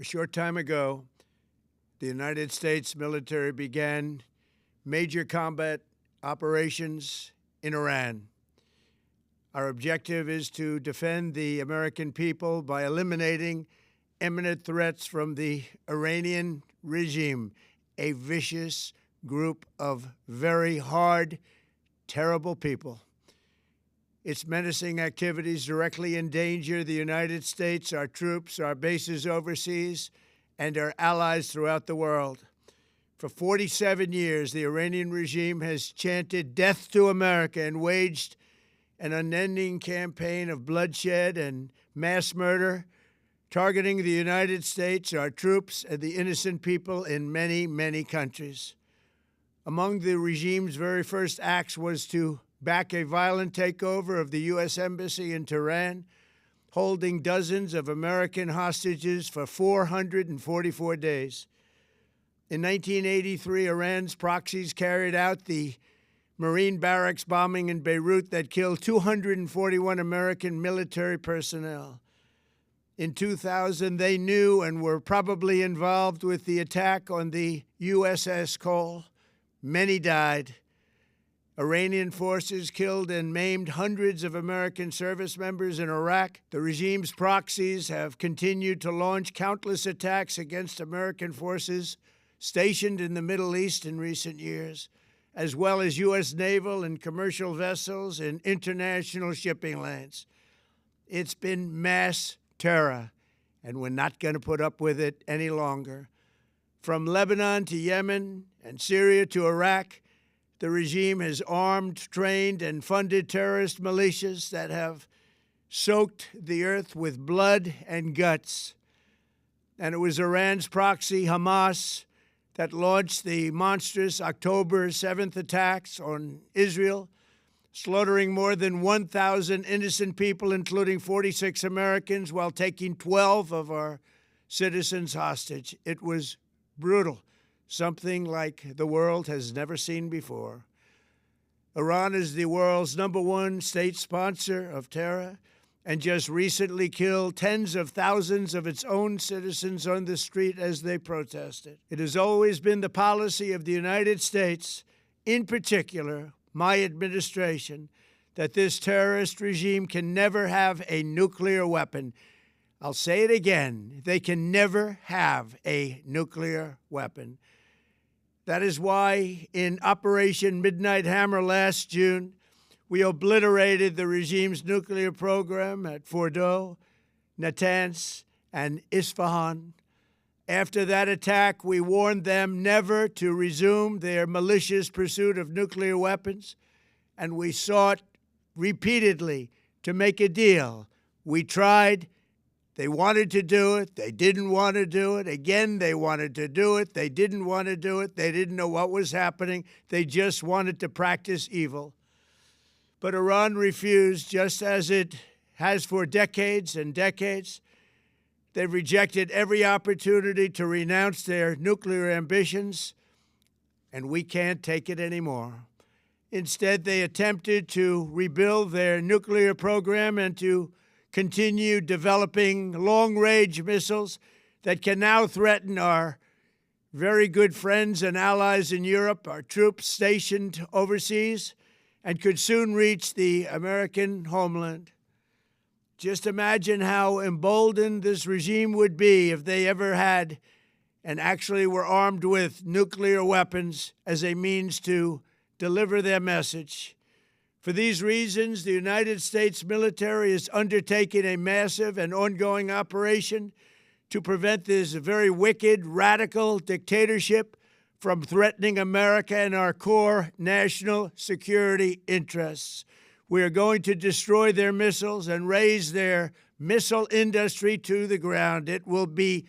A short time ago, the United States military began major combat operations in Iran. Our objective is to defend the American people by eliminating imminent threats from the Iranian regime, a vicious group of very hard, terrible people. Its menacing activities directly endanger the United States, our troops, our bases overseas, and our allies throughout the world. For 47 years, the Iranian regime has chanted death to America and waged an unending campaign of bloodshed and mass murder, targeting the United States, our troops, and the innocent people in many, many countries. Among the regime's very first acts was to back a violent takeover of the U.S. Embassy in Tehran, holding dozens of American hostages for 444 days. In 1983, Iran's proxies carried out the Marine barracks bombing in Beirut that killed 241 American military personnel. In 2000, they knew and were probably involved with the attack on the USS Cole. Many died. Iranian forces killed and maimed hundreds of American service members in Iraq. The regime's proxies have continued to launch countless attacks against American forces stationed in the Middle East in recent years, as well as U.S. naval and commercial vessels and international shipping lanes. It's been mass terror, and we're not going to put up with it any longer. From Lebanon to Yemen and Syria to Iraq, the regime has armed, trained, and funded terrorist militias that have soaked the earth with blood and guts. And it was Iran's proxy, Hamas, that launched the monstrous October 7th attacks on Israel, slaughtering more than 1,000 innocent people, including 46 Americans, while taking 12 of our citizens hostage. It was brutal, something like the world has never seen before. Iran is the world's #1 state sponsor of terror and just recently killed tens of thousands of its own citizens on the street as they protested. It has always been the policy of the United States, in particular, my administration, that this terrorist regime can never have a nuclear weapon. I'll say it again, they can never have a nuclear weapon. That is why in Operation Midnight Hammer last June, we obliterated the regime's nuclear program at Fordow, Natanz, and Isfahan. After that attack, we warned them never to resume their malicious pursuit of nuclear weapons, and we sought repeatedly to make a deal. We tried. They wanted to do it. They didn't want to do it. Again, they wanted to do it. They didn't want to do it. They didn't know what was happening. They just wanted to practice evil. But Iran refused, just as it has for decades and decades. They've rejected every opportunity to renounce their nuclear ambitions, and we can't take it anymore. Instead, they attempted to rebuild their nuclear program and to continue developing long-range missiles that can now threaten our very good friends and allies in Europe, our troops stationed overseas, and could soon reach the American homeland. Just imagine how emboldened this regime would be if they ever had and actually were armed with nuclear weapons as a means to deliver their message. For these reasons, the United States military is undertaking a massive and ongoing operation to prevent this very wicked, radical dictatorship from threatening America and our core national security interests. We are going to destroy their missiles and raise their missile industry to the ground. It will be